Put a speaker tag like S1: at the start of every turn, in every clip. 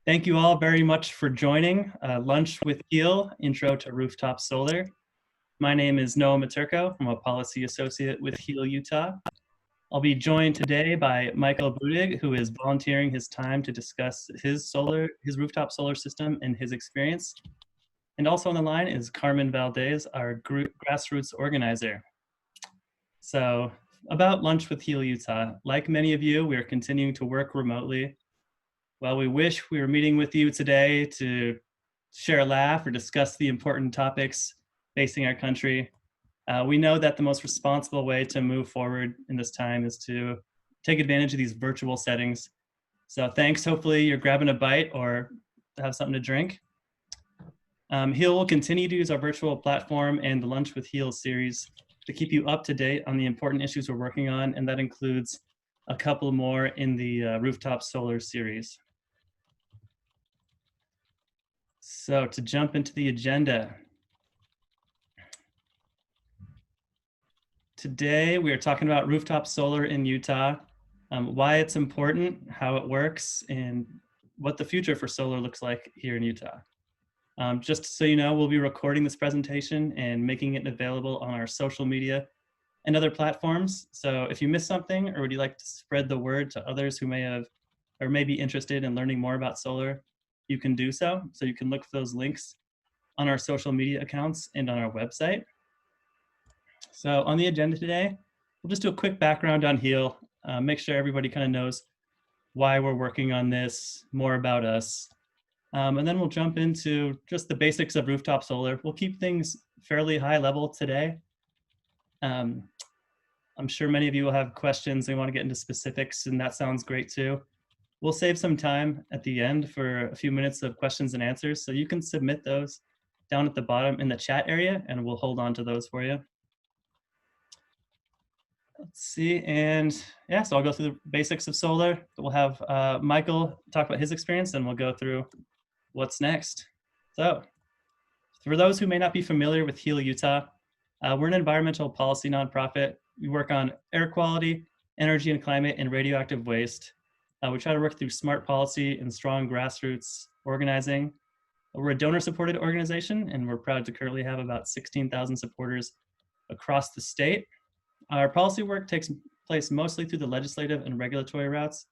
S1: Thank you all very much for joining Lunch with Heel, Intro to Rooftop Solar. My name is Noah Maturko. I'm a policy associate with Heel, Utah. I'll be joined today by Michael Budig, who is volunteering his time to discuss his rooftop solar system and his experience. And also on the line is Carmen Valdez, our grassroots organizer. So about Lunch with Heel, Utah. Like many of you, we are continuing to work remotely. While we wish we were meeting with you today to share a laugh or discuss the important topics facing our country, we know that the most responsible way to move forward in this time is to take advantage of these virtual settings. So thanks. Hopefully you're grabbing a bite or have something to drink. Heel will continue to use our virtual platform and the Lunch with Heel series to keep you up to date on the important issues we're working on, and that includes a couple more in the Rooftop Solar series. So to jump into the agenda, today we are talking about rooftop solar in Utah, why it's important, how it works, and what the future for solar looks like here in Utah. Just so you know, we'll be recording this presentation and making it available on our social media and other platforms. So if you missed something or would you like to spread the word to others who may have or may be interested in learning more about solar, you can do so. So you can look for those links on our social media accounts and on our website. So on the agenda today, we'll just do a quick background on Heel, make sure everybody kind of knows why we're working on this, more about us. And then we'll jump into just the basics of rooftop solar. We'll keep things fairly high level today. I'm sure many of you will have questions and want to get into specifics, and that sounds great too. We'll save some time at the end for a few minutes of questions and answers, so you can submit those down at the bottom in the chat area, and we'll hold on to those for you. Let's see, and yeah, so I'll go through the basics of solar. We'll have Michael talk about his experience, and we'll go through what's next. So for those who may not be familiar with Heel, Utah, we're an environmental policy nonprofit. We work on air quality, energy and climate, and radioactive waste. We try to work through smart policy and strong grassroots organizing. We're a donor-supported organization, and we're proud to currently have about 16,000 supporters across the state. Our policy work takes place mostly through the legislative and regulatory routes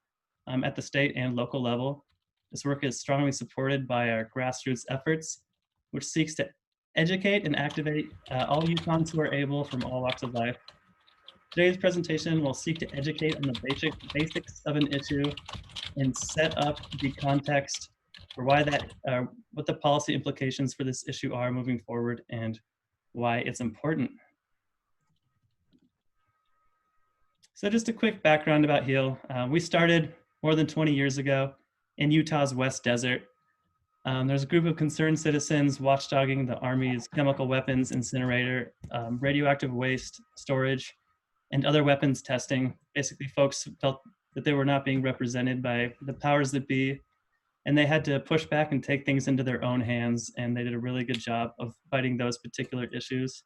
S1: at the state and local level. This work is strongly supported by our grassroots efforts, which seeks to educate and activate all Utahns who are able from all walks of life. Today's presentation will seek to educate on the basics of an issue and set up the context for why what the policy implications for this issue are moving forward and why it's important. So just a quick background about Heel. We started more than 20 years ago in Utah's West Desert. There's a group of concerned citizens watchdogging the Army's chemical weapons incinerator, radioactive waste storage, and other weapons testing. Basically, folks felt that they were not being represented by the powers that be, and they had to push back and take things into their own hands, and they did a really good job of fighting those particular issues.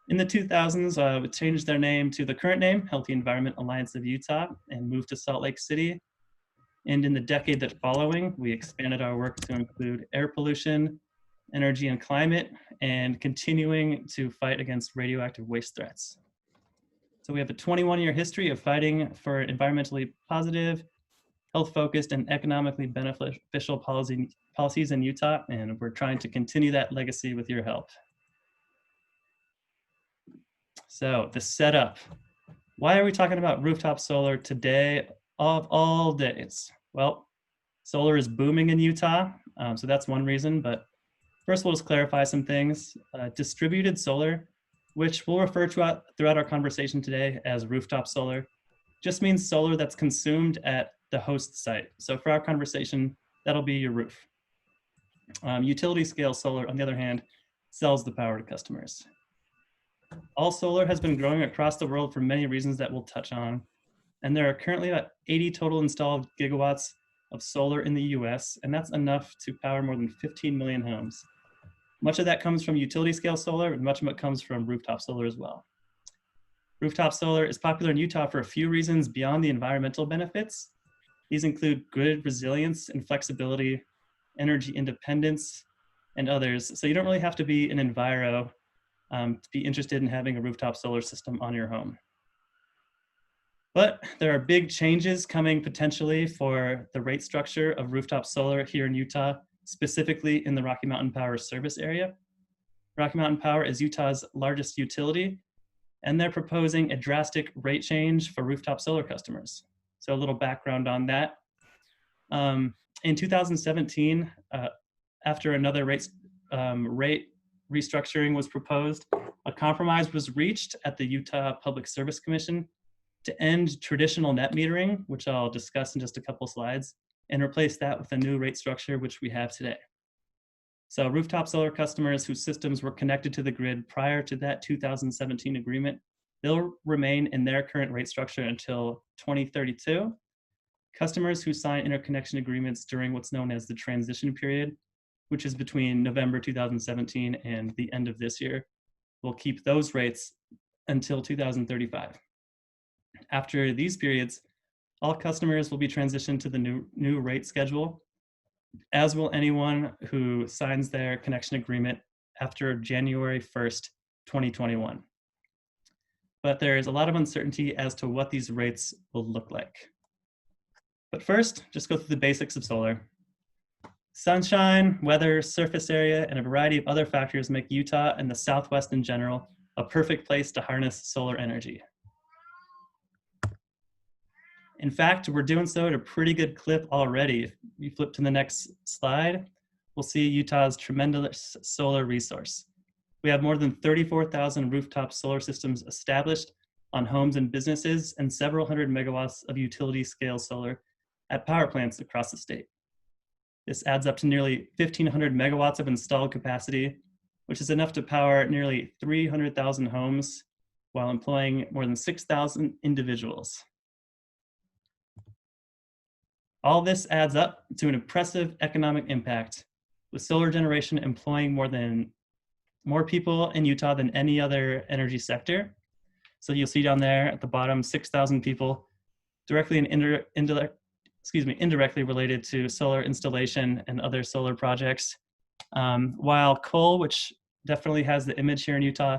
S1: In the 2000s, we changed their name to the current name, Healthy Environment Alliance of Utah, and moved to Salt Lake City. And in the decade that following, we expanded our work to include air pollution, energy and climate, and continuing to fight against radioactive waste threats. So we have a 21-year history of fighting for environmentally positive, health-focused, and economically beneficial policies in Utah, and we're trying to continue that legacy with your help. So the setup. Why are we talking about rooftop solar today of all days? Well, solar is booming in Utah, so that's one reason, but first we'll just clarify some things. Distributed solar, which we'll refer to throughout our conversation today as rooftop solar, just means solar that's consumed at the host site. So for our conversation, that'll be your roof. Utility scale solar, on the other hand, sells the power to customers. All solar has been growing across the world for many reasons that we'll touch on. And there are currently about 80 total installed gigawatts of solar in the US, and that's enough to power more than 15 million homes. Much of that comes from utility scale solar, and much of it comes from rooftop solar as well. Rooftop solar is popular in Utah for a few reasons beyond the environmental benefits. These include grid resilience and flexibility, energy independence, and others. So you don't really have to be an enviro to be interested in having a rooftop solar system on your home. But there are big changes coming potentially for the rate structure of rooftop solar here in Utah, specifically in the Rocky Mountain Power service area. Rocky Mountain Power is Utah's largest utility, and they're proposing a drastic rate change for rooftop solar customers. So a little background on that. In 2017, after another rate restructuring was proposed, a compromise was reached at the Utah Public Service Commission to end traditional net metering, which I'll discuss in just a couple slides, and replace that with a new rate structure, which we have today. So rooftop solar customers whose systems were connected to the grid prior to that 2017 agreement, they'll remain in their current rate structure until 2032. Customers who sign interconnection agreements during what's known as the transition period, which is between November 2017 and the end of this year, will keep those rates until 2035. After these periods, all customers will be transitioned to the new rate schedule, as will anyone who signs their connection agreement after January 1st, 2021. But there is a lot of uncertainty as to what these rates will look like. But first, just go through the basics of solar. Sunshine, weather, surface area, and a variety of other factors make Utah and the Southwest in general a perfect place to harness solar energy. In fact, we're doing so at a pretty good clip already. If you flip to the next slide, we'll see Utah's tremendous solar resource. We have more than 34,000 rooftop solar systems established on homes and businesses, and several hundred megawatts of utility scale solar at power plants across the state. This adds up to nearly 1,500 megawatts of installed capacity, which is enough to power nearly 300,000 homes while employing more than 6,000 individuals. All this adds up to an impressive economic impact, with solar generation employing more people in Utah than any other energy sector. So you'll see down there at the bottom, 6,000 people directly and indirectly related to solar installation and other solar projects. While coal, which definitely has the image here in Utah,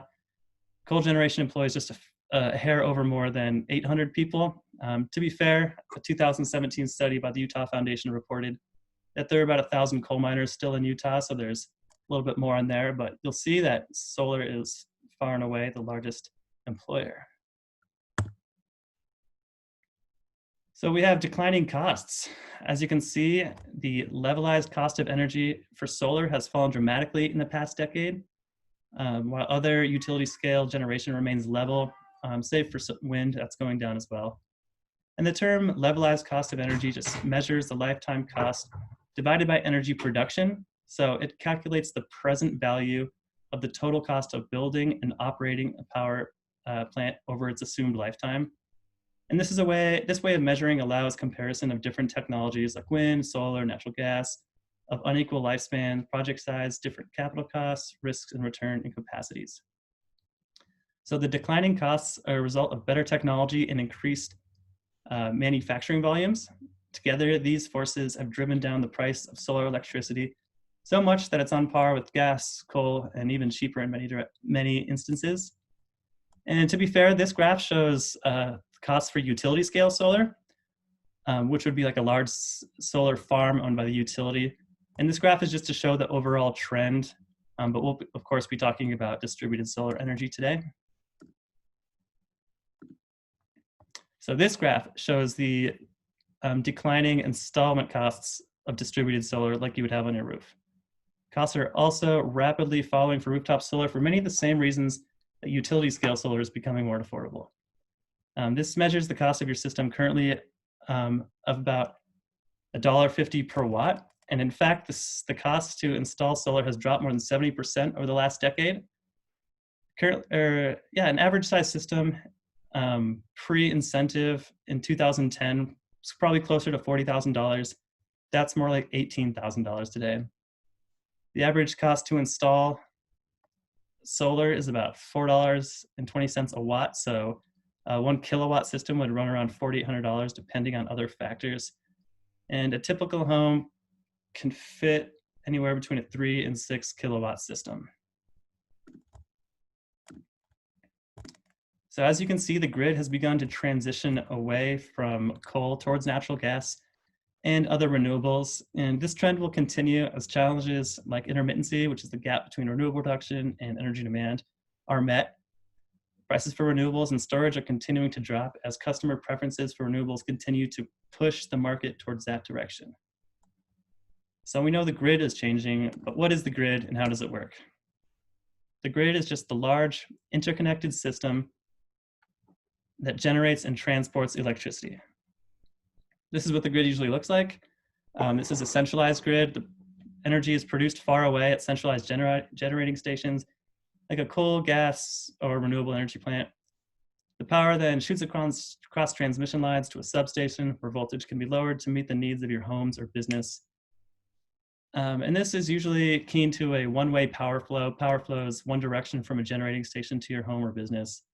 S1: coal generation employs just a hair over more than 800 people. To be fair, a 2017 study by the Utah Foundation reported that there are about 1,000 coal miners still in Utah, so there's a little bit more on there, but you'll see that solar is far and away the largest employer. So we have declining costs. As you can see, the levelized cost of energy for solar has fallen dramatically in the past decade, while other utility scale generation remains level, save for wind, that's going down as well. And the term levelized cost of energy just measures the lifetime cost divided by energy production. So it calculates the present value of the total cost of building and operating a power plant over its assumed lifetime. And this way of measuring allows comparison of different technologies like wind, solar, natural gas, of unequal lifespan, project size, different capital costs, risks and return, and capacities. So the declining costs are a result of better technology and increased manufacturing volumes. Together, these forces have driven down the price of solar electricity so much that it's on par with gas, coal, and even cheaper in many instances. And to be fair, this graph shows costs for utility scale solar, which would be like a large solar farm owned by the utility. And this graph is just to show the overall trend, but we'll of course be talking about distributed solar energy today. So this graph shows the declining installment costs of distributed solar like you would have on your roof. Costs are also rapidly falling for rooftop solar for many of the same reasons that utility scale solar is becoming more affordable. This measures the cost of your system currently of about $1.50 per watt. And in fact, the cost to install solar has dropped more than 70% over the last decade. An average size system pre-incentive in 2010 was probably closer to $40,000. That's more like $18,000 today. The average cost to install solar is about $4.20 a watt. So 1 kilowatt system would run around $4,800 depending on other factors. And a typical home can fit anywhere between a 3 and 6 kilowatt system. So as you can see, the grid has begun to transition away from coal towards natural gas and other renewables. And this trend will continue as challenges like intermittency, which is the gap between renewable production and energy demand, are met. Prices for renewables and storage are continuing to drop as customer preferences for renewables continue to push the market towards that direction. So we know the grid is changing, but what is the grid and how does it work? The grid is just the large interconnected system that generates and transports electricity. This is what the grid usually looks like. This is a centralized grid. The energy is produced far away at centralized generating stations, like a coal, gas, or renewable energy plant. The power then shoots across transmission lines to a substation where voltage can be lowered to meet the needs of your homes or business. And this is usually keen to a one-way power flow. Power flows one direction from a generating station to your home or business.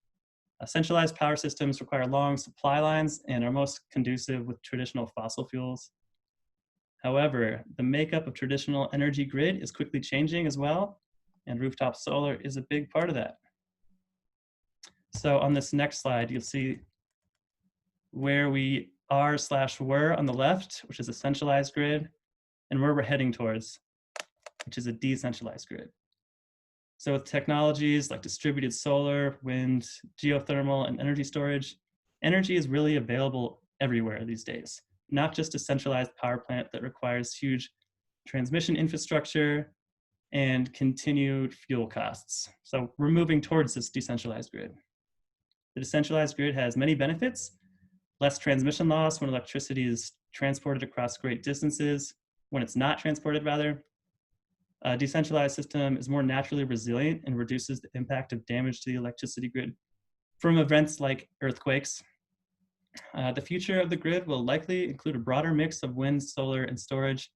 S1: Centralized power systems require long supply lines and are most conducive with traditional fossil fuels. However, the makeup of traditional energy grid is quickly changing as well, and rooftop solar is a big part of that. So on this next slide, you'll see where we are/were on the left, which is a centralized grid, and where we're heading towards, which is a decentralized grid. So with technologies like distributed solar, wind, geothermal, and energy storage, energy is really available everywhere these days, not just a centralized power plant that requires huge transmission infrastructure and continued fuel costs. So we're moving towards this decentralized grid. The decentralized grid has many benefits: less transmission loss when electricity is transported across great distances, when it's not transported rather. A decentralized system is more naturally resilient and reduces the impact of damage to the electricity grid from events like earthquakes. The future of the grid will likely include a broader mix of wind, solar, and storage,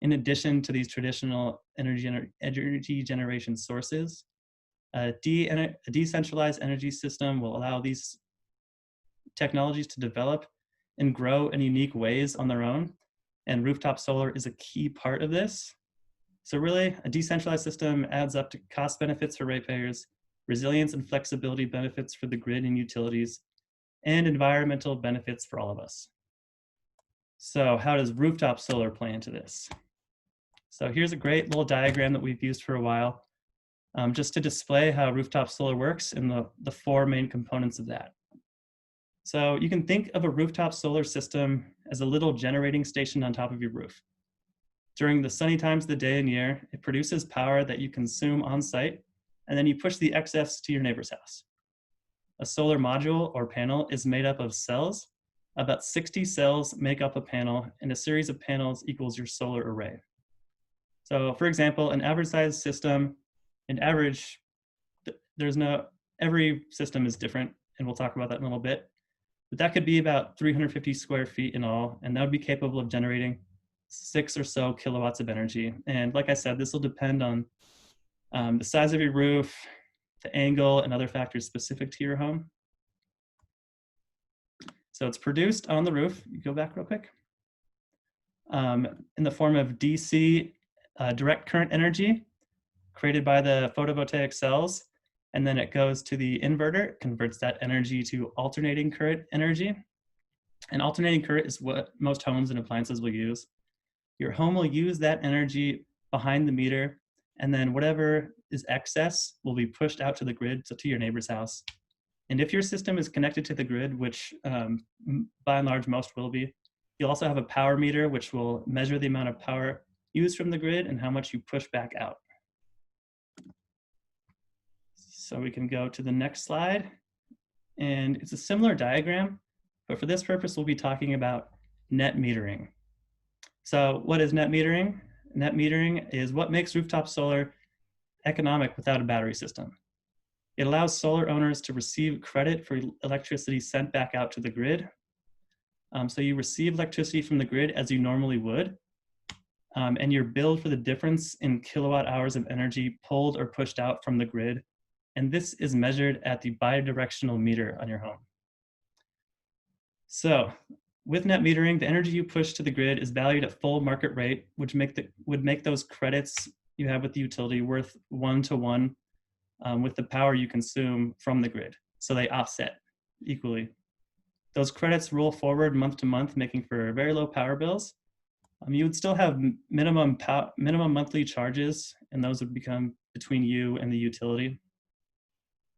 S1: in addition to these traditional energy generation sources. A decentralized energy system will allow these technologies to develop and grow in unique ways on their own, and rooftop solar is a key part of this. So really, a decentralized system adds up to cost benefits for ratepayers, resilience and flexibility benefits for the grid and utilities, and environmental benefits for all of us. So how does rooftop solar play into this? So here's a great little diagram that we've used for a while, just to display how rooftop solar works and the four main components of that. So you can think of a rooftop solar system as a little generating station on top of your roof. During the sunny times of the day and year, it produces power that you consume on site, and then you push the excess to your neighbor's house. A solar module or panel is made up of cells. About 60 cells make up a panel, and a series of panels equals your solar array. So for example, an average size system, every system is different, and we'll talk about that in a little bit. But that could be about 350 square feet in all, and that would be capable of generating 6 or so kilowatts of energy. And like I said, this will depend on the size of your roof, the angle, and other factors specific to your home. So it's produced on the roof. You go back real quick. In the form of DC direct current energy created by the photovoltaic cells. And then it goes to the inverter, converts that energy to alternating current energy. And alternating current is what most homes and appliances will use. Your home will use that energy behind the meter, and then whatever is excess will be pushed out to the grid, so to your neighbor's house. And if your system is connected to the grid, which by and large most will be, you'll also have a power meter, which will measure the amount of power used from the grid and how much you push back out. So we can go to the next slide. And it's a similar diagram, but for this purpose, we'll be talking about net metering. So what is net metering? Net metering is what makes rooftop solar economic without a battery system. It allows solar owners to receive credit for electricity sent back out to the grid. So you receive electricity from the grid as you normally would, and you're billed for the difference in kilowatt hours of energy pulled or pushed out from the grid. And this is measured at the bidirectional meter on your home. So with net metering, the energy you push to the grid is valued at full market rate, which would make those credits you have with the utility worth 1-to-1 with the power you consume from the grid. So they offset equally. Those credits roll forward month to month, making for very low power bills. You would still have minimum monthly charges, and those would become between you and the utility.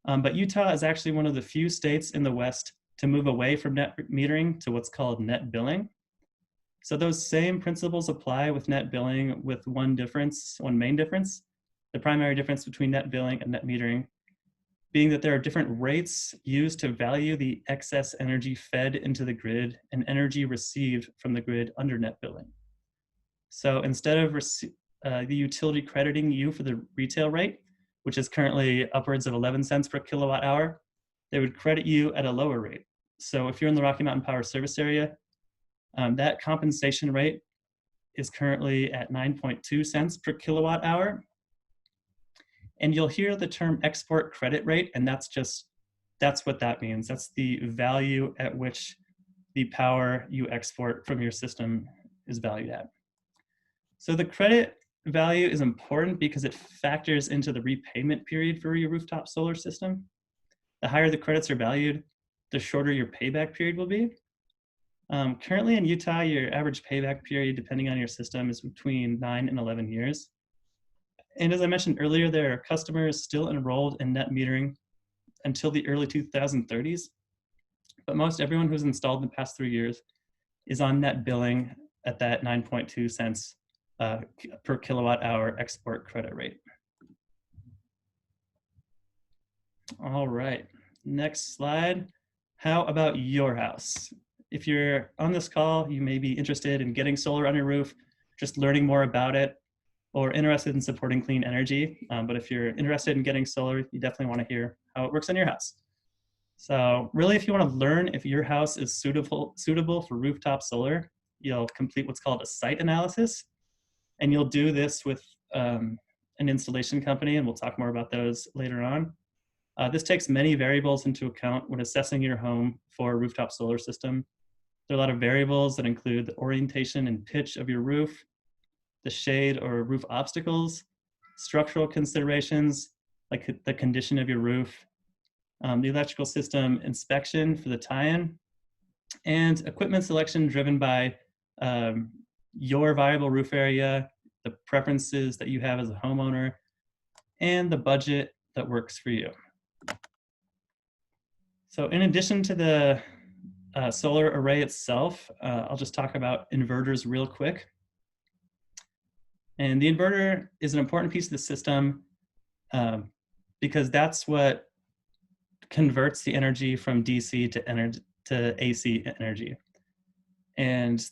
S1: But Utah is actually one of the few states in the West to move away from net metering to what's called net billing. So those same principles apply with net billing, with one main difference. The primary difference between net billing and net metering being that there are different rates used to value the excess energy fed into the grid and energy received from the grid under net billing. So instead of the utility crediting you for the retail rate, which is currently upwards of 11 cents per kilowatt hour, they would credit you at a lower rate. So if you're in the Rocky Mountain Power Service area, that compensation rate is currently at 9.2 cents per kilowatt hour. And you'll hear the term export credit rate, and that's what that means. That's the value at which the power you export from your system is valued at. So the credit value is important because it factors into the repayment period for your rooftop solar system. The higher the credits are valued, the shorter your payback period will be. Currently in Utah, your average payback period, depending on your system, is between 9 and 11 years. And as I mentioned earlier, there are customers still enrolled in net metering until the early 2030s. But most everyone who's installed in the past 3 years is on net billing at that 9.2 cents per kilowatt hour export credit rate. All right, next slide. How about your house? If you're on this call, you may be interested in getting solar on your roof, just learning more about it, or interested in supporting clean energy. But if you're interested in getting solar, you definitely want to hear how it works on your house. So really, if you want to learn if your house is suitable for rooftop solar, you'll complete what's called a site analysis. And you'll do this with an installation company, and we'll talk more about those later on. This takes many variables into account when assessing your home for a rooftop solar system. There are a lot of variables that include the orientation and pitch of your roof, the shade or roof obstacles, structural considerations like the condition of your roof, the electrical system inspection for the tie-in, and equipment selection driven by your viable roof area, the preferences that you have as a homeowner, and the budget that works for you. So in addition to the solar array itself, I'll just talk about inverters real quick. And the inverter is an important piece of the system because that's what converts the energy from DC to AC energy. And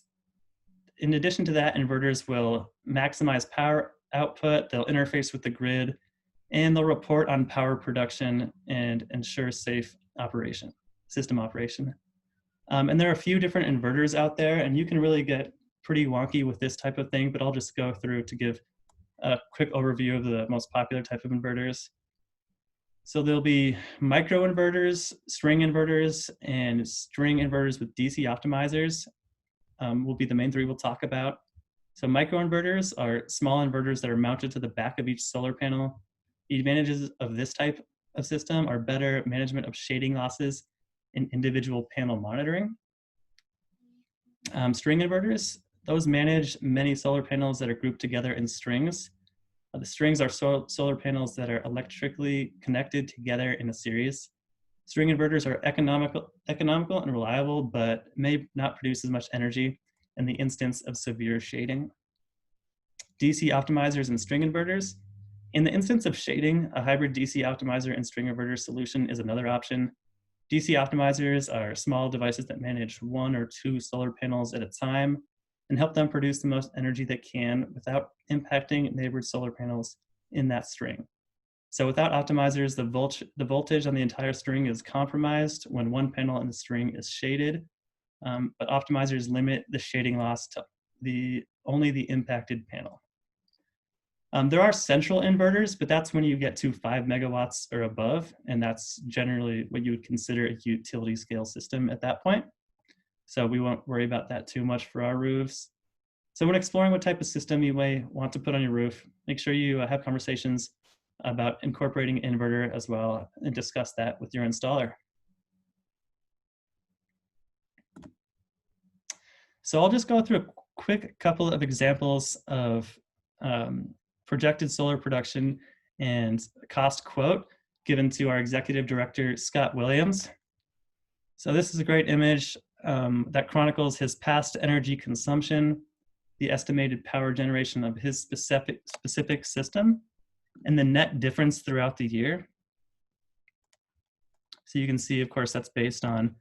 S1: in addition to that, inverters will maximize power output, they'll interface with the grid, and they'll report on power production and ensure safe system operation. And there are a few different inverters out there, and you can really get pretty wonky with this type of thing, but I'll just go through to give a quick overview of the most popular type of inverters. So there'll be micro inverters, string inverters, and string inverters with DC optimizers will be the main three we'll talk about. So micro inverters are small inverters that are mounted to the back of each solar panel. The advantages of this type of system are better management of shading losses and individual panel monitoring. String inverters, those manage many solar panels that are grouped together in strings. The strings are solar panels that are electrically connected together in a series. String inverters are economical and reliable, but may not produce as much energy in the instance of severe shading. DC optimizers and string inverters. In the instance of shading, a hybrid DC optimizer and string inverter solution is another option. DC optimizers are small devices that manage 1 or 2 solar panels at a time and help them produce the most energy they can without impacting neighboring solar panels in that string. So without optimizers, the voltage on the entire string is compromised when one panel in the string is shaded, but optimizers limit the shading loss to only the impacted panel. There are central inverters, but that's when you get to 5 megawatts or above, and that's generally what you would consider a utility scale system at that point. so we won't worry about that too much for our roofs. So when exploring what type of system you may want to put on your roof, make sure you have conversations about incorporating inverter as well and discuss that with your installer. So I'll just go through a quick couple of examples of projected solar production and cost quote given to our executive director, Scott Williams. So this is a great image that chronicles his past energy consumption, the estimated power generation of his specific system, and the net difference throughout the year. So you can see, of course, that's based on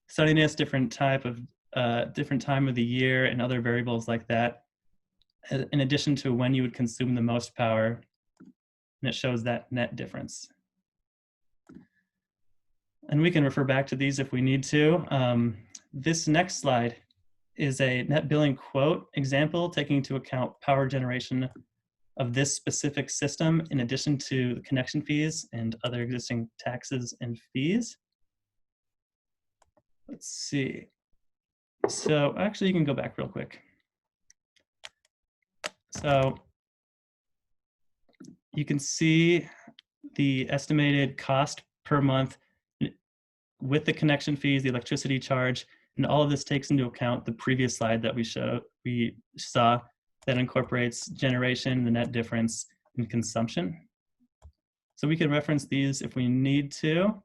S1: sunniness, different time of the year, and other variables like that, in addition to when you would consume the most power, and it shows that net difference. And we can refer back to these if we need to. This next slide is a net billing quote example taking into account power generation of this specific system in addition to the connection fees and other existing taxes and fees. Let's see. So actually you can go back real quick. So you can see the estimated cost per month with the connection fees, the electricity charge, and all of this takes into account the previous slide that we saw that incorporates generation, the net difference, and consumption. So we can reference these if we need to.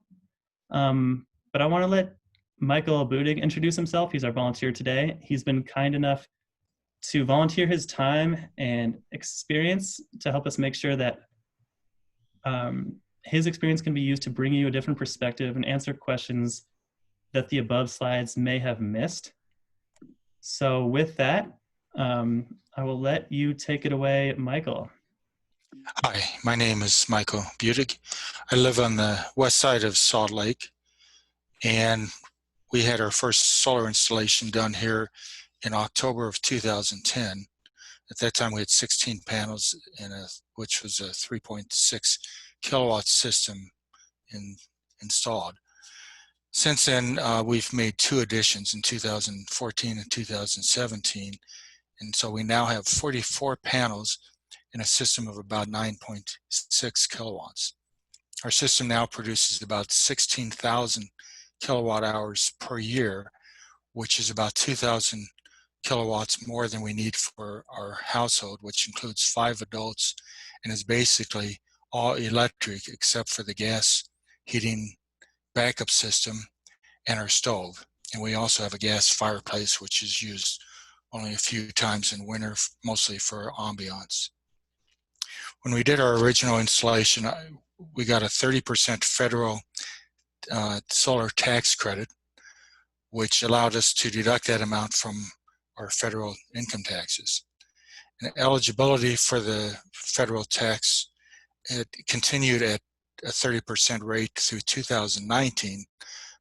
S1: But I want to let Michael Budig introduce himself. He's our volunteer today. He's been kind enough to volunteer his time and experience to help us make sure that his experience can be used to bring you a different perspective and answer questions that the above slides may have missed. So with that, I will let you take it away, Michael.
S2: Hi, my name is Michael Budig. I live on the west side of Salt Lake, and we had our first solar installation done here in October of 2010. At that time, we had 16 panels, which was a 3.6 kilowatt system installed. Since then, we've made 2 additions in 2014 and 2017, and so we now have 44 panels in a system of about 9.6 kilowatts. Our system now produces about 16,000 kilowatt hours per year, which is about 2,000 kilowatts more than we need for our household, which includes 5 adults and is basically all electric except for the gas heating backup system and our stove. And we also have a gas fireplace, which is used only a few times in winter, mostly for ambiance. When we did our original installation, we got a 30% federal solar tax credit, which allowed us to deduct that amount from our federal income taxes. And eligibility for the federal tax, it continued at a 30% rate through 2019,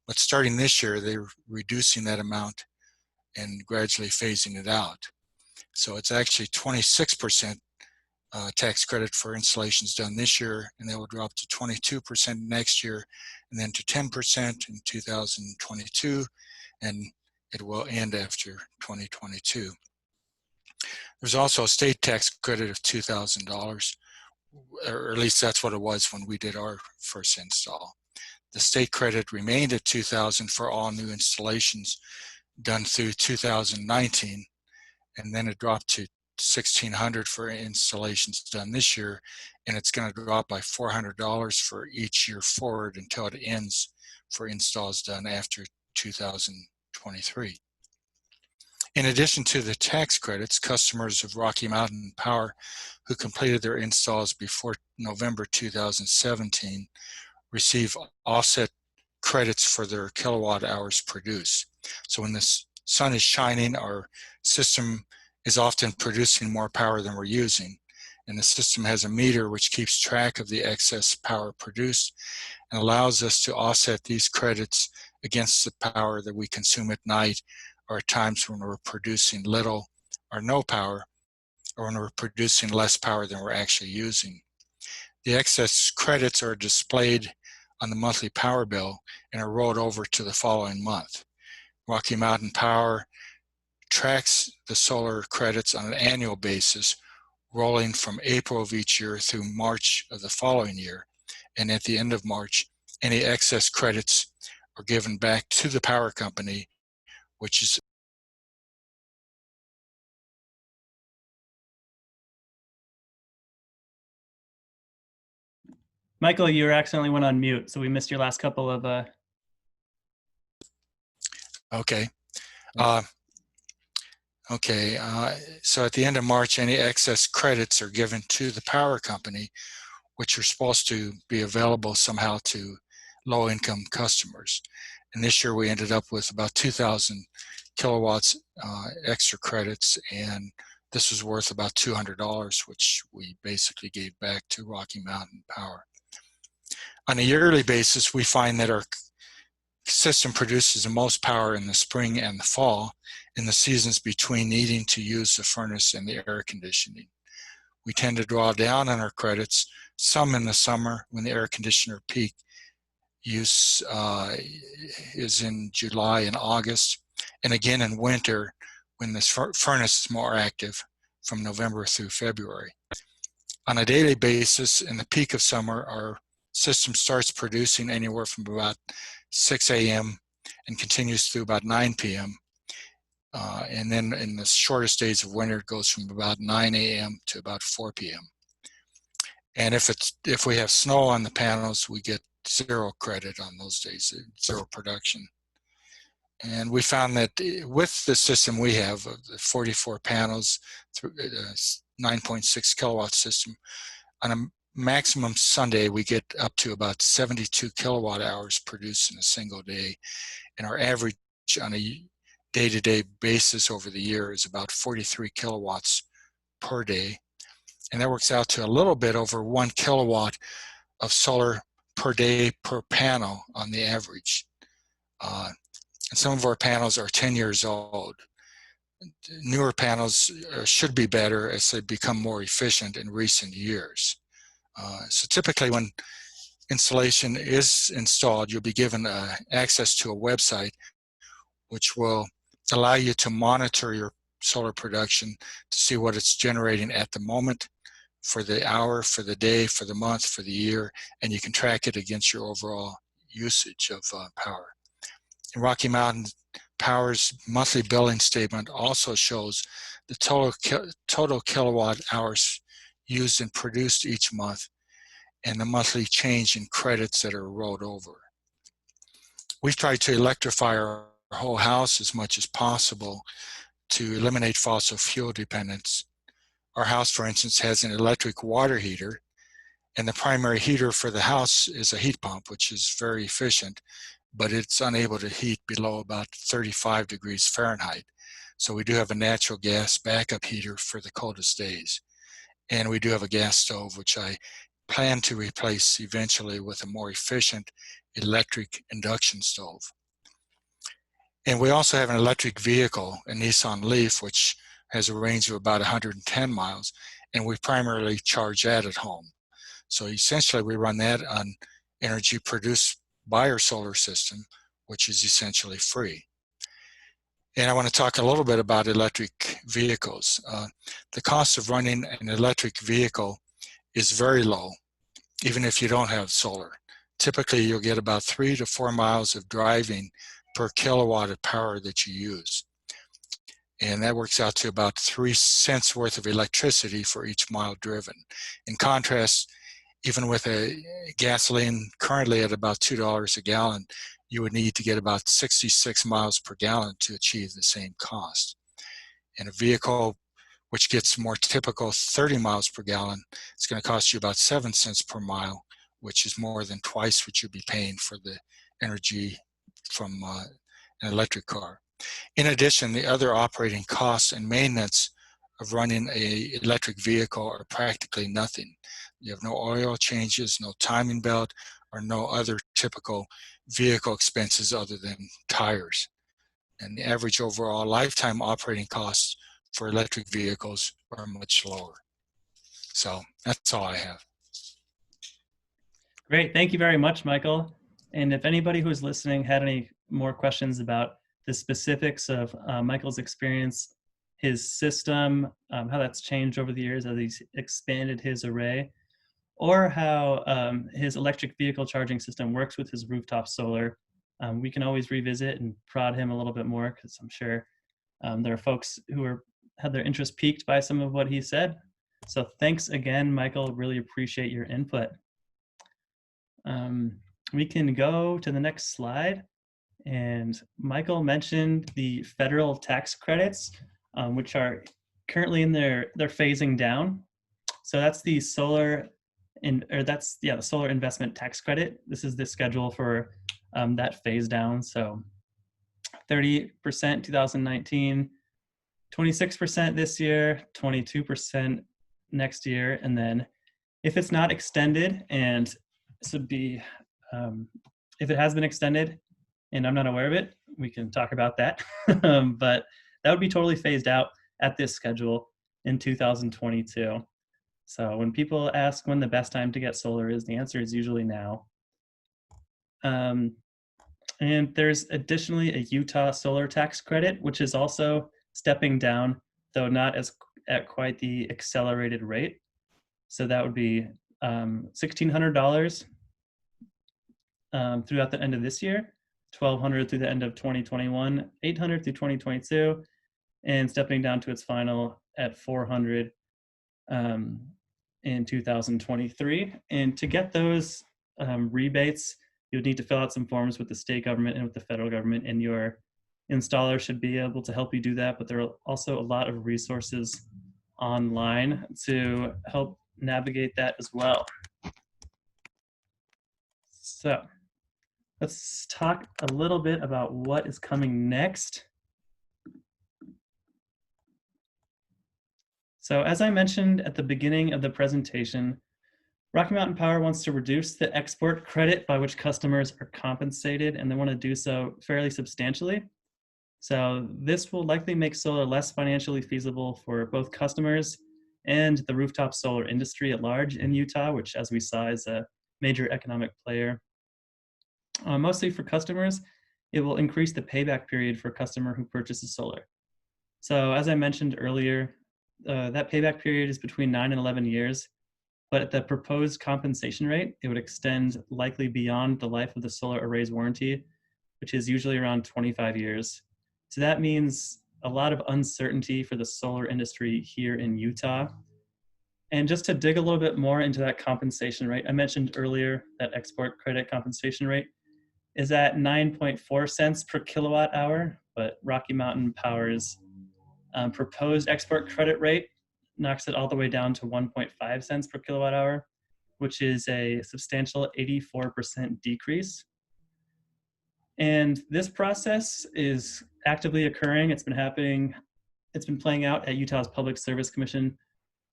S2: but starting this year, they're reducing that amount and gradually phasing it out. So it's actually 26% tax credit for installations done this year, and that will drop to 22% next year, and then to 10% in 2022, and it will end after 2022. There's also a state tax credit of $2,000, or at least that's what it was when we did our first install. The state credit remained at $2,000 for all new installations done through 2019, and then it dropped to $1,600 for installations done this year, and it's going to drop by $400 for each year forward until it ends for installs done after 2023. In addition to the tax credits, customers of Rocky Mountain Power who completed their installs before November 2017 receive offset credits for their kilowatt hours produced. So when the sun is shining, our system is often producing more power than we're using. And the system has a meter which keeps track of the excess power produced and allows us to offset these credits against the power that we consume at night, or at times when we're producing little or no power, or when we're producing less power than we're actually using. The excess credits are displayed on the monthly power bill and are rolled over to the following month. Rocky Mountain Power tracks the solar credits on an annual basis, rolling from April of each year through March of the following year. And at the end of March, any excess credits are given back to the power company, which is
S1: Michael, you accidentally went on mute, so we missed your last couple of.
S2: okay. So at the end of March, any excess credits are given to the power company, which are supposed to be available somehow to low-income customers. And this year we ended up with about 2,000 kilowatts extra credits, and this was worth about $200, which we basically gave back to Rocky Mountain Power. On a yearly basis, we find that our system produces the most power in the spring and the fall, in the seasons between needing to use the furnace and the air conditioning. We tend to draw down on our credits, some in the summer when the air conditioner peak use is in July and August, and again in winter when this furnace is more active from November through February. On a daily basis, in the peak of summer, our system starts producing anywhere from about 6 a.m. and continues through about 9 p.m. And then in the shortest days of winter, it goes from about 9 a.m. to about 4 p.m. And if we have snow on the panels, we get 0 credit on those days, 0 production. And we found that with the system we have, the 44 panels, 9.6 kilowatt system, on a maximum Sunday, we get up to about 72 kilowatt hours produced in a single day. And our average on a day-to-day basis over the year is about 43 kilowatts per day. And that works out to a little bit over 1 kilowatt of solar per day per panel on the average. And some of our panels are 10 years old. Newer panels should be better as they become more efficient in recent years. So typically when installation is installed, you'll be given access to a website which will allow you to monitor your solar production to see what it's generating at the moment, for the hour, for the day, for the month, for the year, and you can track it against your overall usage of power. And Rocky Mountain Power's monthly billing statement also shows the total kilowatt hours used and produced each month and the monthly change in credits that are rolled over. We've tried to electrify our whole house as much as possible to eliminate fossil fuel dependence. Our house, for instance, has an electric water heater, and the primary heater for the house is a heat pump, which is very efficient, but it's unable to heat below about 35 degrees Fahrenheit. So we do have a natural gas backup heater for the coldest days. And we do have a gas stove, which I plan to replace eventually with a more efficient electric induction stove. And we also have an electric vehicle, a Nissan Leaf, which has a range of about 110 miles, and we primarily charge that at home. So essentially we run that on energy produced by our solar system, which is essentially free. And I want to talk a little bit about electric vehicles. The cost of running an electric vehicle is very low, even if you don't have solar. Typically you'll get about 3 to 4 miles of driving per kilowatt of power that you use. And that works out to about 3 cents worth of electricity for each mile driven. In contrast, even with a gasoline currently at about $2 a gallon, you would need to get about 66 miles per gallon to achieve the same cost. And a vehicle which gets more typical 30 miles per gallon, it's going to cost you about 7 cents per mile, which is more than twice what you'd be paying for the energy from an electric car. In addition, the other operating costs and maintenance of running an electric vehicle are practically nothing. You have no oil changes, no timing belt, or no other typical vehicle expenses other than tires. And the average overall lifetime operating costs for electric vehicles are much lower. So that's all I have.
S1: Great. Thank you very much, Michael. And if anybody who's listening had any more questions about the specifics of Michael's experience, his system, how that's changed over the years as he's expanded his array, or how his electric vehicle charging system works with his rooftop solar. We can always revisit and prod him a little bit more, because I'm sure there are folks who had their interest piqued by some of what he said. So thanks again, Michael. Really appreciate your input. We can go to the next slide. And Michael mentioned the federal tax credits, which are currently they're phasing down. So that's the solar the solar investment tax credit. This is the schedule for that phase down. So 30% 2019, 26% this year, 22% next year, and then if it's not extended, and this would be if it has been extended and I'm not aware of it, we can talk about that. But that would be totally phased out at this schedule in 2022. So when people ask when the best time to get solar is, the answer is usually now. And there's additionally a Utah solar tax credit, which is also stepping down, though not at quite the accelerated rate. So that would be $1,600 throughout the end of this year, $1,200 through the end of 2021, $800 through 2022, and stepping down to its final at $400 in 2023. And to get those rebates, you would need to fill out some forms with the state government and with the federal government, and your installer should be able to help you do that. But there are also a lot of resources online to help navigate that as well. So let's talk a little bit about what is coming next. So as I mentioned at the beginning of the presentation, Rocky Mountain Power wants to reduce the export credit by which customers are compensated, and they want to do so fairly substantially. So this will likely make solar less financially feasible for both customers and the rooftop solar industry at large in Utah, which, as we saw, is a major economic player. Mostly for customers, it will increase the payback period for a customer who purchases solar. So as I mentioned earlier, that payback period is between 9 and 11 years, but at the proposed compensation rate, it would extend likely beyond the life of the solar array's warranty, which is usually around 25 years. So that means a lot of uncertainty for the solar industry here in Utah. And just to dig a little bit more into that compensation rate, I mentioned earlier that export credit compensation rate is at 9.4 cents per kilowatt hour, but Rocky Mountain Power's proposed export credit rate knocks it all the way down to 1.5 cents per kilowatt hour, which is a substantial 84% decrease. And this process is actively occurring. It's been playing out at Utah's Public Service Commission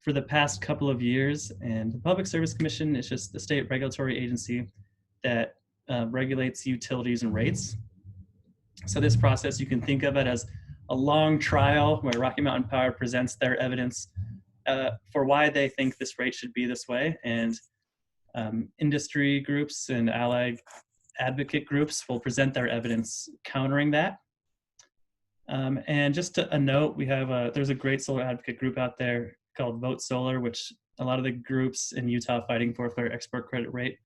S1: for the past couple of years. And the Public Service Commission is just the state regulatory agency that regulates utilities and rates. So this process, you can think of it as a long trial where Rocky Mountain Power presents their evidence for why they think this rate should be this way. And industry groups and allied advocate groups will present their evidence countering that. And just a note, there's a great solar advocate group out there called Vote Solar, which a lot of the groups in Utah fighting for a fair export credit rate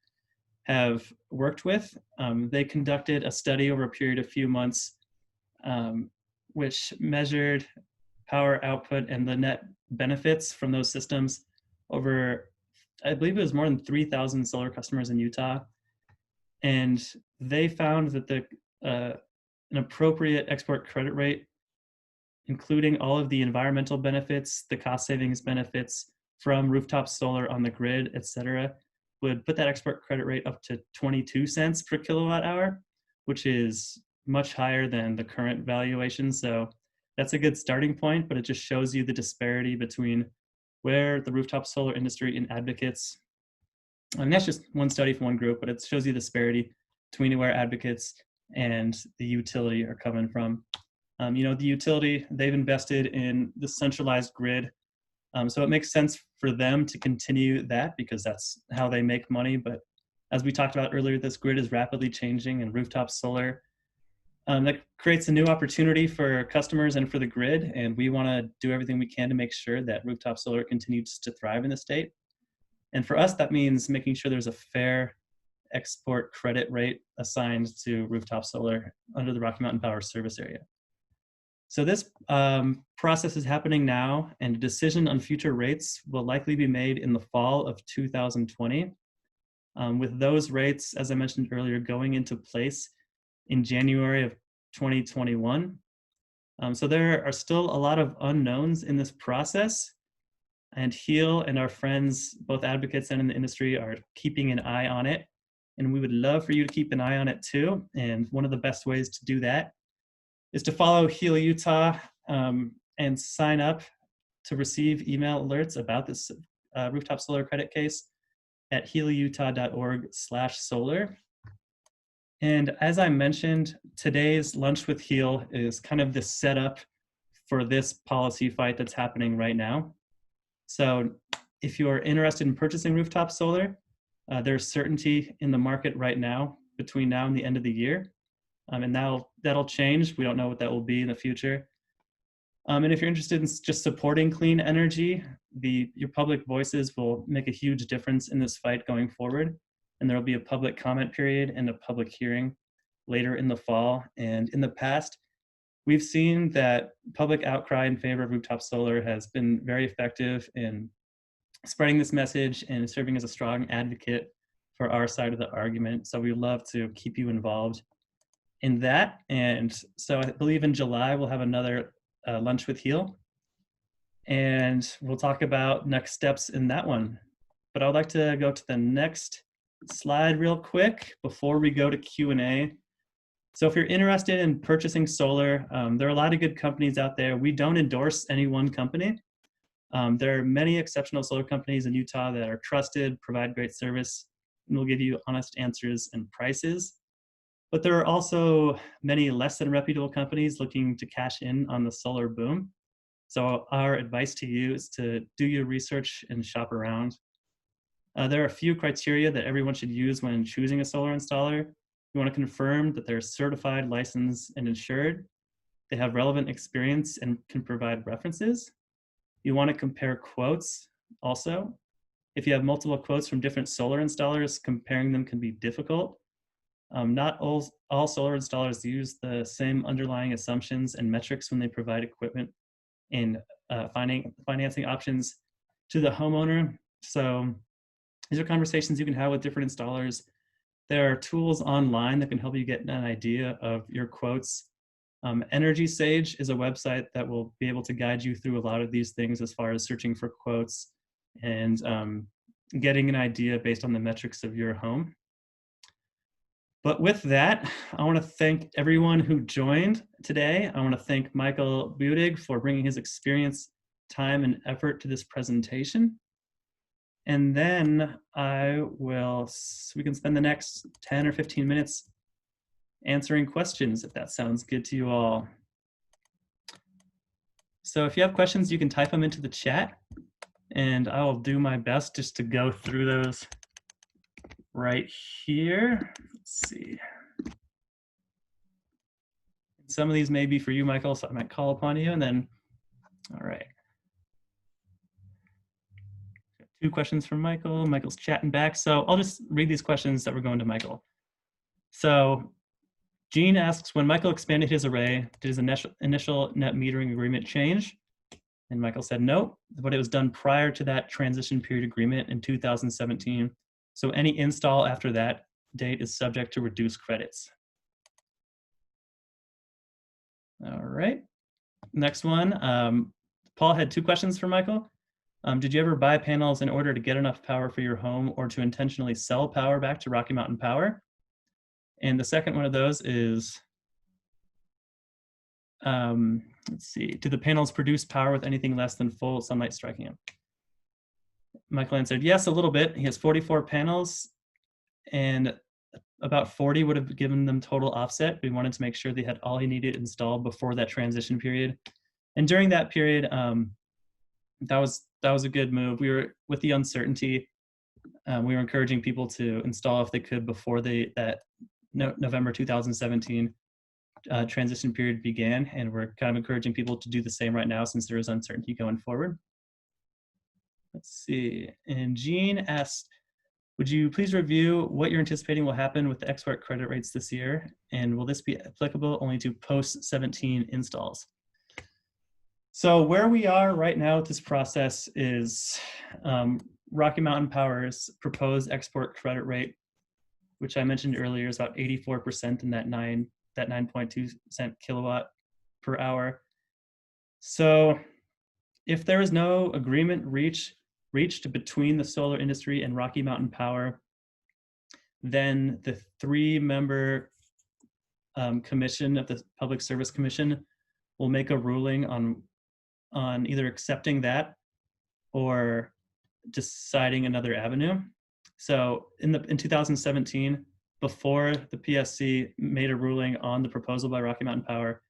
S1: have worked with. They conducted a study over a period of few months, which measured power output and the net benefits from those systems over, I believe it was more than 3,000 solar customers in Utah. And they found that an appropriate export credit rate, including all of the environmental benefits, the cost savings benefits from rooftop solar on the grid, et cetera, would put that export credit rate up to 22 cents per kilowatt hour, which is much higher than the current valuation. So that's a good starting point, but it just shows you the disparity between where the rooftop solar industry and advocates, and that's just one study from one group, but it shows you the disparity between where advocates and the utility are coming from. The utility, they've invested in the centralized grid. So it makes sense for them to continue that because that's how they make money. But as we talked about earlier, this grid is rapidly changing, and rooftop solar That creates a new opportunity for customers and for the grid, and we want to do everything we can to make sure that rooftop solar continues to thrive in the state. And for us, that means making sure there's a fair export credit rate assigned to rooftop solar under the Rocky Mountain Power service area. So this process is happening now, and a decision on future rates will likely be made in the fall of 2020. With those rates, as I mentioned earlier, going into place in January of 2021. So there are still a lot of unknowns in this process, and HEAL and our friends, both advocates and in the industry, are keeping an eye on it. And we would love for you to keep an eye on it too. And one of the best ways to do that is to follow HEAL Utah and sign up to receive email alerts about this rooftop solar credit case at healutah.org/solar. And as I mentioned, today's Lunch with HEAL is kind of the setup for this policy fight that's happening right now. So if you're interested in purchasing rooftop solar, there's certainty in the market right now between now and the end of the year. And that'll change. We don't know what that will be in the future. And if you're interested in just supporting clean energy, your public voices will make a huge difference in this fight going forward. And there will be a public comment period and a public hearing later in the fall. And in the past, we've seen that public outcry in favor of rooftop solar has been very effective in spreading this message and serving as a strong advocate for our side of the argument. So we'd love to keep you involved in that. And so I believe in July, we'll have another Lunch with HEAL. And we'll talk about next steps in that one. But I would like to go to the next slide real quick before we go to Q&A. So if you're interested in purchasing solar, there are a lot of good companies out there. We don't endorse any one company. There are many exceptional solar companies in Utah that are trusted, provide great service, and will give you honest answers and prices. But there are also many less than reputable companies looking to cash in on the solar boom. So our advice to you is to do your research and shop around. There are a few criteria that everyone should use when choosing a solar installer. You want to confirm that they're certified, licensed, and insured. They have relevant experience and can provide references. You want to compare quotes also. If you have multiple quotes from different solar installers, comparing them can be difficult. Not all solar installers use the same underlying assumptions and metrics when they provide equipment and financing options to the homeowner. So these are conversations you can have with different installers. There are tools online that can help you get an idea of your quotes. Energy Sage is a website that will be able to guide you through a lot of these things as far as searching for quotes and getting an idea based on the metrics of your home. But with that, I want to thank everyone who joined today. I want to thank Michael Budig for bringing his experience, time, and effort to this presentation. And then we can spend the next 10 or 15 minutes answering questions, if that sounds good to you all. So if you have questions, you can type them into the chat, and I will do my best just to go through those right here. Let's see. Some of these may be for you, Michael, so I might call upon you, and then, all right. 2 questions from Michael. Michael's chatting back. So I'll just read these questions that were going to Michael. So Gene asks, when Michael expanded his array, did his initial net metering agreement change? And Michael said no, but it was done prior to that transition period agreement in 2017. So any install after that date is subject to reduced credits. All right, next one. Paul had 2 questions for Michael. Did you ever buy panels in order to get enough power for your home or to intentionally sell power back to Rocky Mountain Power? And the second one of those is, let's see, do the panels produce power with anything less than full sunlight striking them? Michael answered, yes, a little bit. He has 44 panels, and about 40 would have given them total offset. We wanted to make sure they had all he needed installed before that transition period. And during that period, that was a good move. We were, with the uncertainty, we were encouraging people to install if they could before that November 2017 transition period began, and we're kind of encouraging people to do the same right now since there is uncertainty going forward. Let's see, and Jean asked, would you please review what you're anticipating will happen with the export credit rates this year, and will this be applicable only to post-17 installs? So where we are right now with this process is Rocky Mountain Power's proposed export credit rate, which I mentioned earlier, is about 84% in that 9.2 cent kilowatt per hour. So if there is no agreement reached between the solar industry and Rocky Mountain Power, then the 3-member commission of the Public Service Commission will make a ruling on either accepting that or deciding another avenue. So in 2017, before the PSC made a ruling on the proposal by Rocky Mountain Power,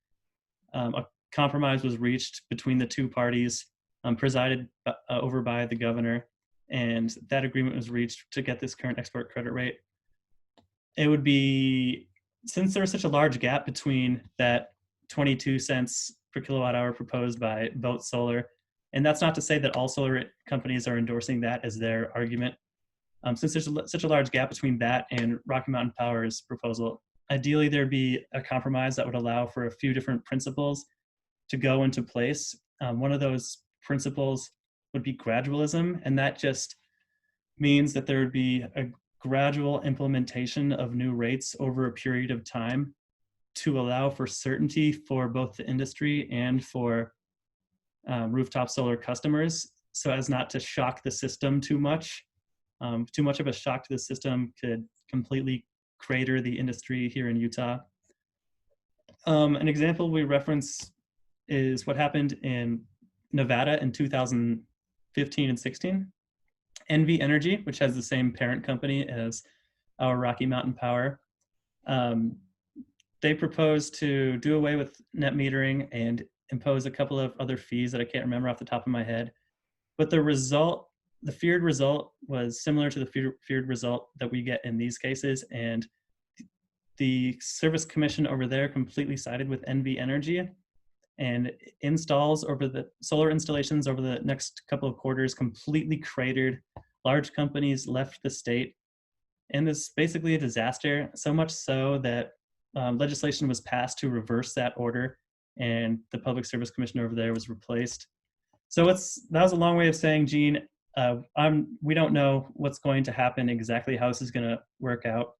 S1: a compromise was reached between the two parties, presided over by the governor, and that agreement was reached to get this current export credit rate. It would be, since there was such a large gap between that 22 cents per kilowatt hour proposed by Vote Solar, and that's not to say that all solar companies are endorsing that as their argument. Since there's such a large gap between that and Rocky Mountain Power's proposal, ideally there'd be a compromise that would allow for a few different principles to go into place. One of those principles would be gradualism, and that just means that there would be a gradual implementation of new rates over a period of time to allow for certainty for both the industry and for rooftop solar customers, so as not to shock the system too much. Too much of a shock to the system could completely crater the industry here in Utah. An example we reference is what happened in Nevada in 2015 and 16. NV Energy, which has the same parent company as our Rocky Mountain Power, they proposed to do away with net metering and impose a couple of other fees that I can't remember off the top of my head. But the feared result was similar to the feared result that we get in these cases, and the Service Commission over there completely sided with NV Energy, and solar installations over the next couple of quarters completely cratered. Large companies left the state, and it's basically a disaster, so much so that legislation was passed to reverse that order, and the Public Service Commission over there was replaced. So that was a long way of saying, Gene, we don't know what's going to happen exactly, how this is going to work out.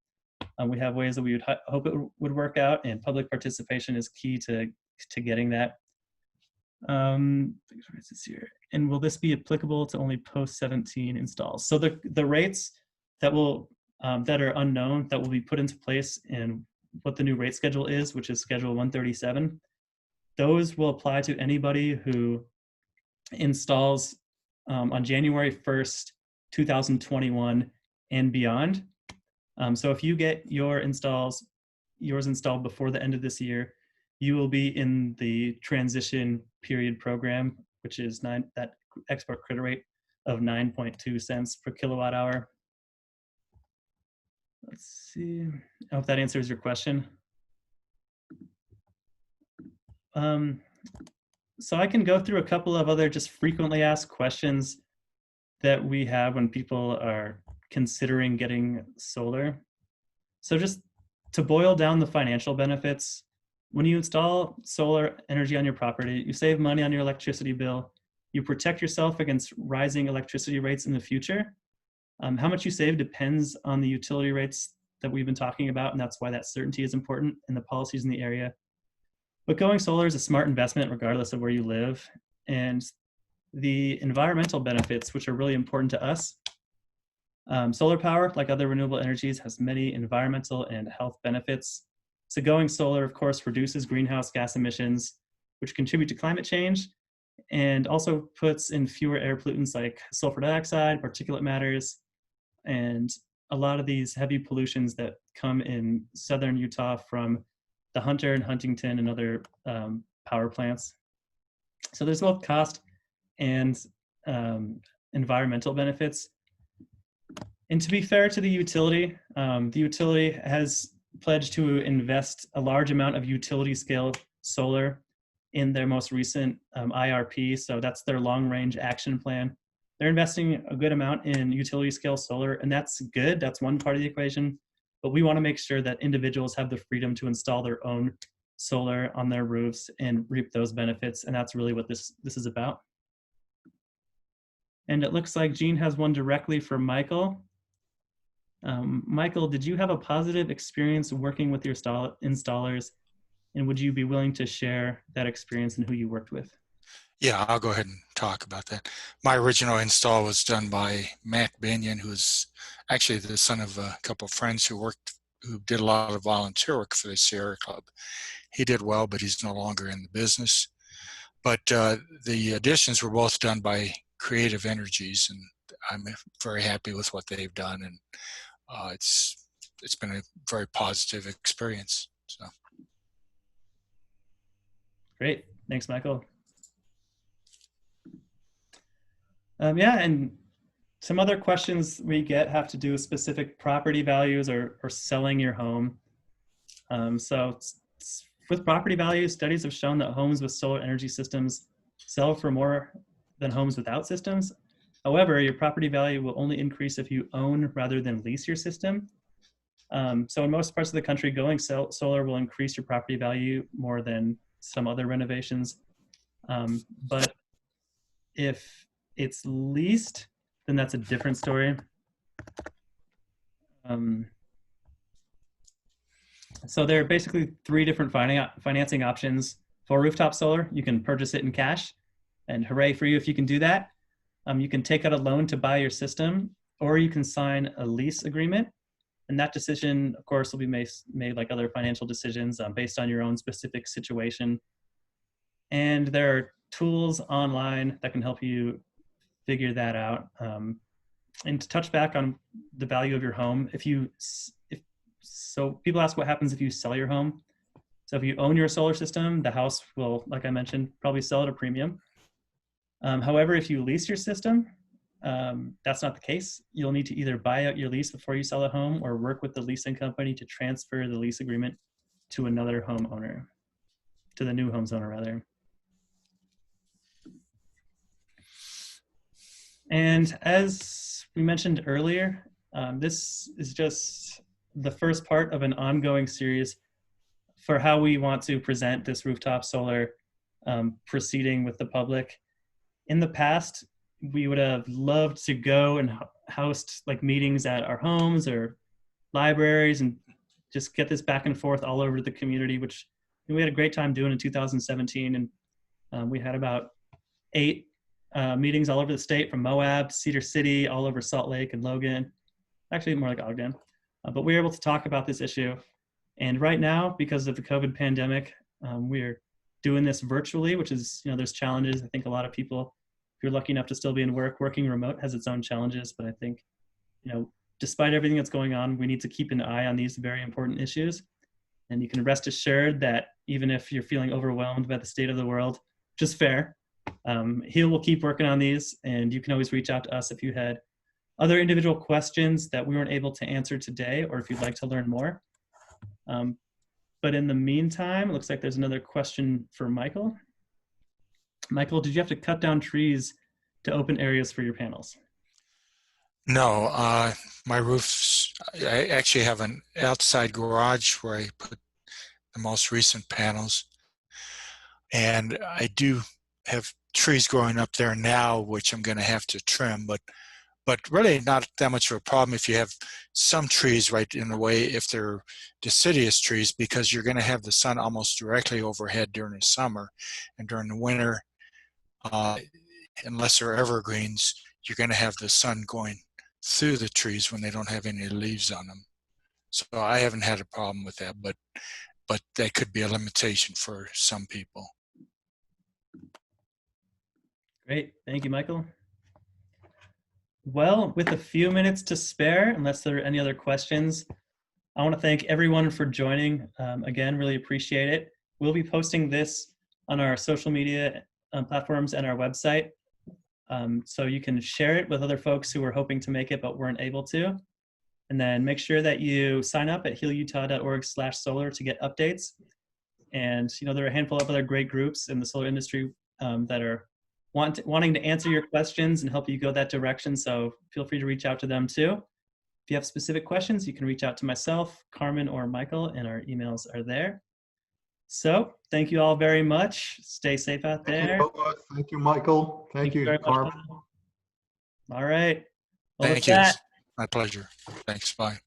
S1: We have ways that we would hope it would work out, and public participation is key to getting that. And will this be applicable to only post-17 installs? So the rates that are unknown, that will be put into place in what the new rate schedule is, which is Schedule 137, those will apply to anybody who installs on January 1st, 2021 and beyond. So if you get yours installed before the end of this year, you will be in the transition period program, which is that export credit rate of 9.2 cents per kilowatt hour. Let's see. I hope that answers your question. So I can go through a couple of other just frequently asked questions that we have when people are considering getting solar. So just to boil down the financial benefits, when you install solar energy on your property, you save money on your electricity bill, you protect yourself against rising electricity rates in the future. How much you save depends on the utility rates that we've been talking about, and that's why that certainty is important in the policies in the area. But going solar is a smart investment regardless of where you live. And the environmental benefits, which are really important to us, solar power, like other renewable energies, has many environmental and health benefits. So going solar, of course, reduces greenhouse gas emissions, which contribute to climate change, and also puts in fewer air pollutants like sulfur dioxide, particulate matters, and a lot of these heavy pollutions that come in southern Utah from the Hunter and Huntington and other power plants. So there's both cost and environmental benefits. And to be fair to the utility has pledged to invest a large amount of utility scale solar in their most recent IRP. So that's their long range action plan. They're investing a good amount in utility scale solar, and that's good. That's one part of the equation. But we want to make sure that individuals have the freedom to install their own solar on their roofs and reap those benefits. And that's really what this is about. And it looks like Jean has one directly for Michael. Michael, did you have a positive experience working with your installers? And would you be willing to share that experience and who you worked with?
S2: Yeah, I'll go ahead and talk about that. My original install was done by Matt Binion, who's actually the son of a couple of friends who did a lot of volunteer work for the Sierra Club. He did well, but he's no longer in the business. But the additions were both done by Creative Energies, and I'm very happy with what they've done, and it's been a very positive experience. So.
S1: Great, thanks, Michael. Yeah, and some other questions we get have to do with specific property values or selling your home. So with property values, studies have shown that homes with solar energy systems sell for more than homes without systems. However, your property value will only increase if you own rather than lease your system. So in most parts of the country, going solar will increase your property value more than some other renovations. But if it's leased, then that's a different story. So there are basically three different financing options for rooftop solar. You can purchase it in cash, and hooray for you if you can do that. You can take out a loan to buy your system, or you can sign a lease agreement. And that decision, of course, will be made like other financial decisions based on your own specific situation. And there are tools online that can help you figure that out. And to touch back on the value of your home, so people ask what happens if you sell your home. So if you own your solar system, the house will, like I mentioned, probably sell at a premium. However, if you lease your system, that's not the case. You'll need to either buy out your lease before you sell the home or work with the leasing company to transfer the lease agreement to another homeowner, to the new home's owner rather. And as we mentioned earlier, this is just the first part of an ongoing series for how we want to present this rooftop solar proceeding with the public. In the past, we would have loved to go and host like meetings at our homes or libraries and just get this back and forth all over the community, which we had a great time doing in 2017. And we had about 8 meetings all over the state, from Moab to Cedar City, all over Salt Lake and Logan, actually more like Ogden. But we were able to talk about this issue. And right now, because of the COVID pandemic, we're doing this virtually, which is, there's challenges. I think a lot of people, if you're lucky enough to still be in work, working remote has its own challenges. But I think, despite everything that's going on, we need to keep an eye on these very important issues. And you can rest assured that even if you're feeling overwhelmed by the state of the world, which is fair, Heal will keep working on these, and you can always reach out to us if you had other individual questions that we weren't able to answer today, or if you'd like to learn more. But in the meantime, it looks like there's another question for Michael. Michael, did you have to cut down trees to open areas for your panels?
S2: No, my roofs, I actually have an outside garage where I put the most recent panels. And I do have trees growing up there now, which I'm going to have to trim, but really not that much of a problem if you have some trees right in the way, if they're deciduous trees, because you're going to have the sun almost directly overhead during the summer. And during the winter, unless they're evergreens, you're going to have the sun going through the trees when they don't have any leaves on them. So I haven't had a problem with that, but that could be a limitation for some people.
S1: Great, thank you, Michael. Well, with a few minutes to spare, unless there are any other questions, I want to thank everyone for joining. Again, really appreciate it. We'll be posting this on our social media platforms and our website. So you can share it with other folks who were hoping to make it but weren't able to. And then make sure that you sign up at healutah.org/solar to get updates. And there are a handful of other great groups in the solar industry that are wanting to answer your questions and help you go that direction. So feel free to reach out to them too. If you have specific questions, you can reach out to myself, Carmen, or Michael, and our emails are there. So thank you all very much. Stay safe out there.
S3: Thank you, Michael. Thank you,
S1: very much,
S3: Carmen.
S1: Paul. All right. Well,
S2: Thank
S1: with
S2: you.
S1: that,
S2: My pleasure. Thanks. Bye.